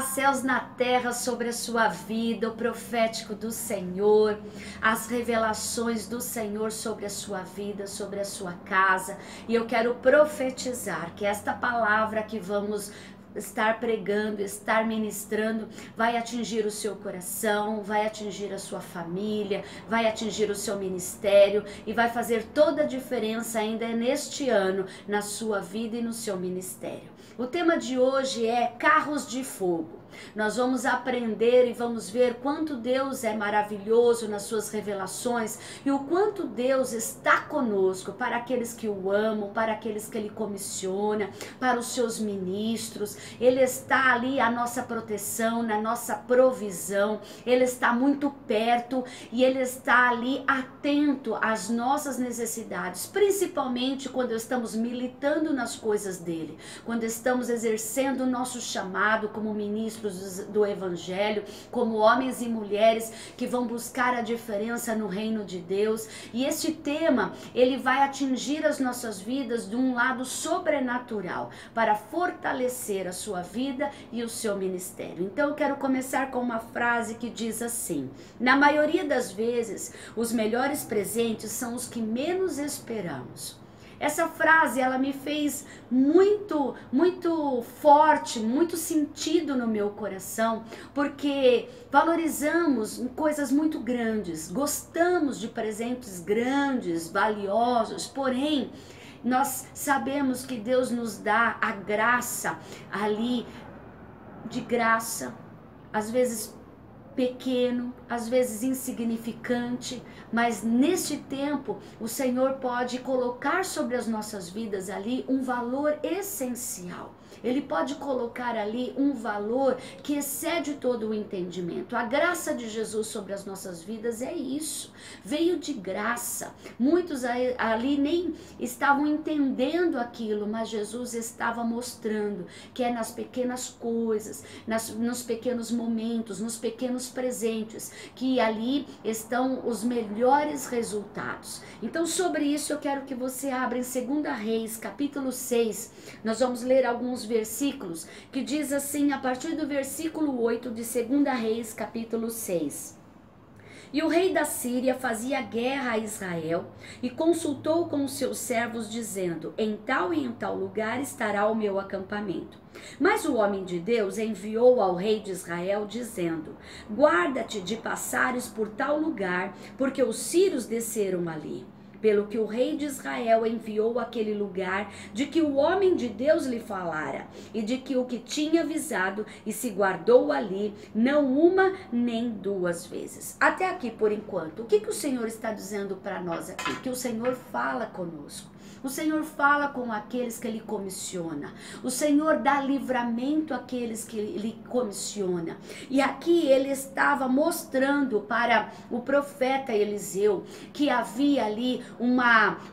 Paz, céus na terra sobre a sua vida, o profético do Senhor, as revelações do Senhor sobre a sua vida, sobre a sua casa. E eu quero profetizar que esta palavra que vamos estar pregando, estar ministrando, vai atingir o seu coração, vai atingir a sua família, vai atingir o seu ministério e vai fazer toda a diferença ainda neste ano na sua vida e no seu ministério. O tema de hoje é carros de fogo. Nós vamos aprender e vamos ver quanto Deus é maravilhoso nas suas revelações e o quanto Deus está conosco para aqueles que o amam, para aqueles que Ele comissiona, para os seus ministros. Ele está ali à nossa proteção, na nossa provisão. Ele está muito perto e Ele está ali atento às nossas necessidades, principalmente quando estamos militando nas coisas dEle, quando estamos exercendo o nosso chamado como ministros do Evangelho, como homens e mulheres que vão buscar a diferença no reino de Deus. E este tema, ele vai atingir as nossas vidas de um lado sobrenatural, para fortalecer a sua vida e o seu ministério. Então eu quero começar com uma frase que diz assim: na maioria das vezes, os melhores presentes são os que menos esperamos. Essa frase, ela me fez muito forte, muito sentido no meu coração, porque valorizamos coisas muito grandes, gostamos de presentes grandes, valiosos, porém, nós sabemos que Deus nos dá a graça ali, de graça, às vezes pequeno, às vezes insignificante, mas neste tempo o Senhor pode colocar sobre as nossas vidas ali um valor essencial. Ele pode colocar ali um valor que excede todo o entendimento. A graça de Jesus sobre as nossas vidas é isso. Veio de graça. Muitos ali nem estavam entendendo aquilo, mas Jesus estava mostrando que é nas pequenas coisas, nos pequenos momentos, nos pequenos presentes, que ali estão os melhores resultados. Então, sobre isso eu quero que você abra em 2 Reis, capítulo 6. Nós vamos ler alguns versículos que diz assim, a partir do versículo 8 de 2 Reis, capítulo 6. E o rei da Síria fazia guerra a Israel e consultou com os seus servos, dizendo: em tal e em tal lugar estará o meu acampamento. Mas o homem de Deus enviou ao rei de Israel, dizendo: guarda-te de passares por tal lugar, porque os sírios desceram ali. Pelo que o rei de Israel enviou àquele lugar, de que o homem de Deus lhe falara, e de que o que tinha avisado, e se guardou ali, não uma nem duas vezes. Até aqui por enquanto. O que o Senhor está dizendo para nós aqui? Que o Senhor fala conosco. O Senhor fala com aqueles que Ele comissiona. O Senhor dá livramento àqueles que Ele comissiona. E aqui Ele estava mostrando para o profeta Eliseu que havia ali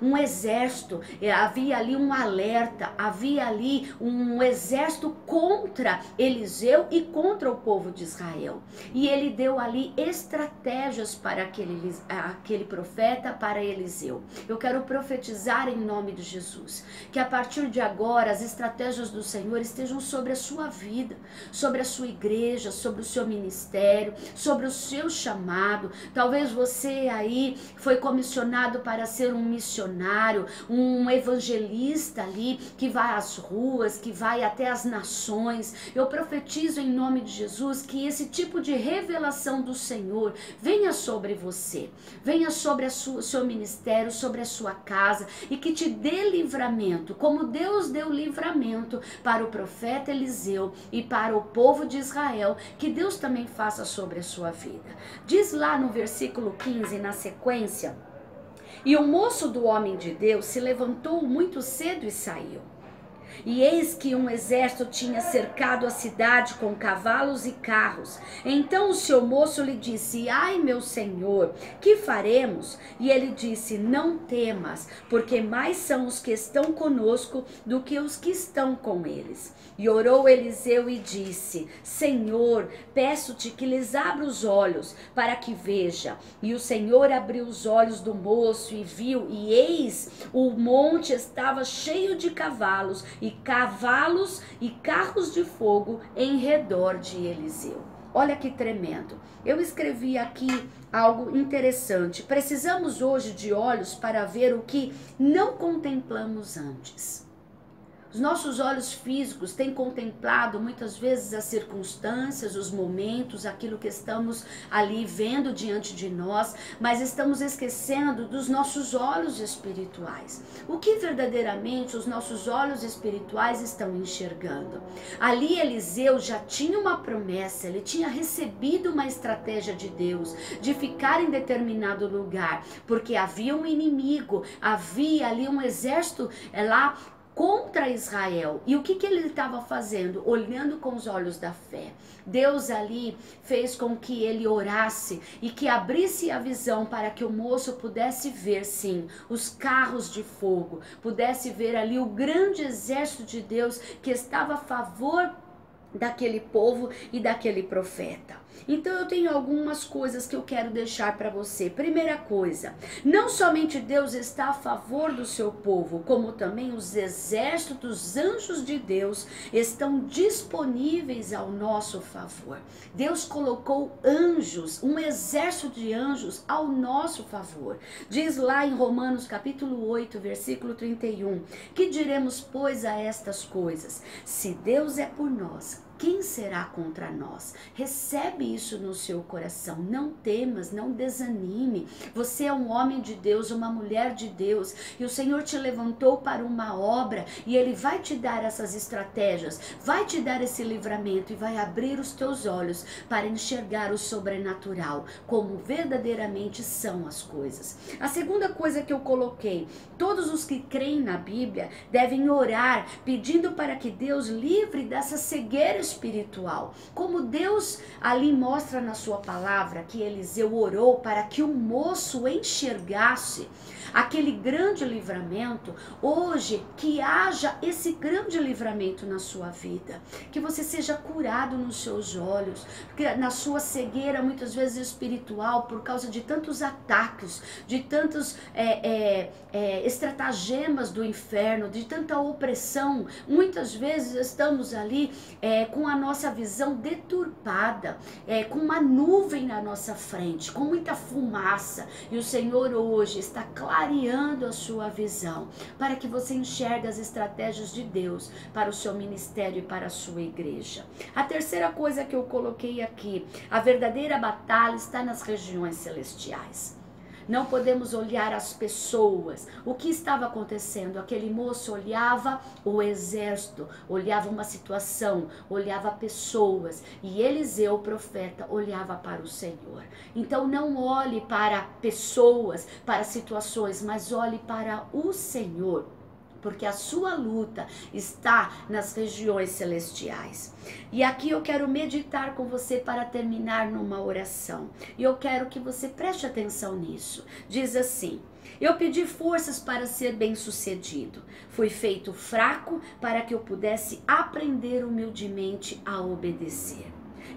um exército, havia ali um alerta, havia ali um exército contra Eliseu e contra o povo de Israel. E ele deu ali estratégias para aquele profeta, para Eliseu. Eu quero profetizar em nome de Jesus, que a partir de agora as estratégias do Senhor estejam sobre a sua vida, sobre a sua igreja, sobre o seu ministério, sobre o seu chamado. Talvez você aí foi comissionado para ser um missionário, um evangelista ali, que vai às ruas, que vai até as nações. Eu profetizo em nome de Jesus que esse tipo de revelação do Senhor venha sobre você, venha sobre o seu ministério, sobre a sua casa, e que te dê livramento, como Deus deu livramento para o profeta Eliseu e para o povo de Israel, que Deus também faça sobre a sua vida. Diz lá no versículo 15, na sequência: e o moço do homem de Deus se levantou muito cedo e saiu. E eis que um exército tinha cercado a cidade com cavalos e carros. Então o seu moço lhe disse: ai, meu senhor, que faremos? E ele disse: não temas, porque mais são os que estão conosco do que os que estão com eles. E orou Eliseu e disse: Senhor, peço-te que lhes abra os olhos para que veja. E o Senhor abriu os olhos do moço e viu, e eis, o monte estava cheio de cavalos e cavalos e carros de fogo em redor de Eliseu. Olha que tremendo. Eu escrevi aqui algo interessante. Precisamos hoje de olhos para ver o que não contemplamos antes. Os nossos olhos físicos têm contemplado muitas vezes as circunstâncias, os momentos, aquilo que estamos ali vendo diante de nós, mas estamos esquecendo dos nossos olhos espirituais. O que verdadeiramente os nossos olhos espirituais estão enxergando? Ali Eliseu já tinha uma promessa, ele tinha recebido uma estratégia de Deus de ficar em determinado lugar, porque havia um inimigo, havia ali um exército lá contra Israel. E o que ele estava fazendo? Olhando com os olhos da fé. Deus ali fez com que ele orasse e que abrisse a visão para que o moço pudesse ver, sim, os carros de fogo, pudesse ver ali o grande exército de Deus que estava a favor daquele povo e daquele profeta. Então eu tenho algumas coisas que eu quero deixar para você. Primeira coisa, não somente Deus está a favor do seu povo, como também os exércitos dos anjos de Deus estão disponíveis ao nosso favor. Deus colocou anjos, um exército de anjos ao nosso favor. Diz lá em Romanos capítulo 8, versículo 31, que diremos, pois, a estas coisas? Se Deus é por nós, quem será contra nós? Recebe isso no seu coração. Não temas, não desanime. Você é um homem de Deus, uma mulher de Deus. E o Senhor te levantou para uma obra. E Ele vai te dar essas estratégias. Vai te dar esse livramento. E vai abrir os teus olhos para enxergar o sobrenatural. Como verdadeiramente são as coisas. A segunda coisa que eu coloquei. Todos os que creem na Bíblia devem orar. Pedindo para que Deus livre dessa cegueira espiritual. Como Deus ali mostra na sua palavra que Eliseu orou para que o moço enxergasse aquele grande livramento, hoje que haja esse grande livramento na sua vida, que você seja curado nos seus olhos, na sua cegueira muitas vezes espiritual por causa de tantos ataques, de tantos estratagemas do inferno, de tanta opressão. Muitas vezes estamos ali com a nossa visão deturpada, com uma nuvem na nossa frente, com muita fumaça, e o Senhor hoje está clareando a sua visão, para que você enxergue as estratégias de Deus para o seu ministério e para a sua igreja. A terceira coisa que eu coloquei aqui, a verdadeira batalha está nas regiões celestiais. Não podemos olhar as pessoas. O que estava acontecendo? Aquele moço olhava o exército, olhava uma situação, olhava pessoas. E Eliseu, o profeta, olhava para o Senhor. Então não olhe para pessoas, para situações, mas olhe para o Senhor. Porque a sua luta está nas regiões celestiais. E aqui eu quero meditar com você para terminar numa oração. E eu quero que você preste atenção nisso. Diz assim: eu pedi forças para ser bem-sucedido. Fui feito fraco para que eu pudesse aprender humildemente a obedecer.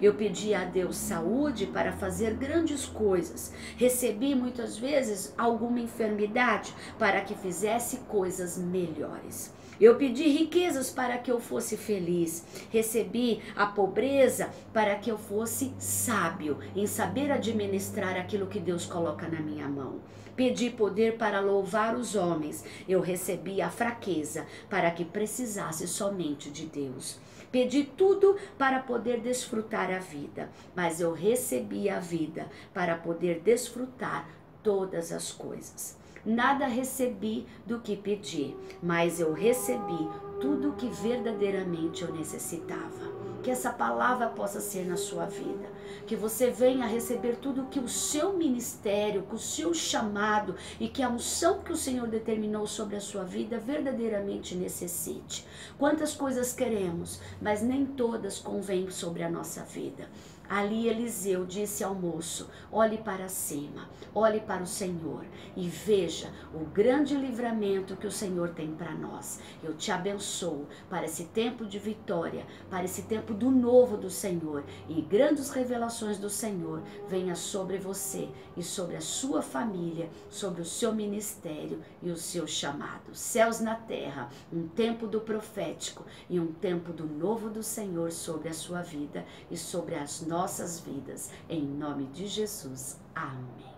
Eu pedi a Deus saúde para fazer grandes coisas. Recebi muitas vezes alguma enfermidade para que fizesse coisas melhores. Eu pedi riquezas para que eu fosse feliz. Recebi a pobreza para que eu fosse sábio em saber administrar aquilo que Deus coloca na minha mão. Pedi poder para louvar os homens. Eu recebi a fraqueza para que precisasse somente de Deus. Pedi tudo para poder desfrutar a vida, mas eu recebi a vida para poder desfrutar todas as coisas. Nada recebi do que pedi, mas eu recebi tudo o que verdadeiramente eu necessitava. Que essa palavra possa ser na sua vida. Que você venha receber tudo que o seu ministério, que o seu chamado e que a unção que o Senhor determinou sobre a sua vida verdadeiramente necessite. Quantas coisas queremos, mas nem todas convêm sobre a nossa vida. Ali Eliseu disse ao moço: olhe para cima, olhe para o Senhor e veja o grande livramento que o Senhor tem para nós. Eu te abençoo para esse tempo de vitória, para esse tempo do novo do Senhor, e grandes revelações do Senhor venha sobre você e sobre a sua família, sobre o seu ministério e o seu chamado. Céus na terra, um tempo do profético e um tempo do novo do Senhor sobre a sua vida e sobre as nossas vidas. Em nome de Jesus. Amém.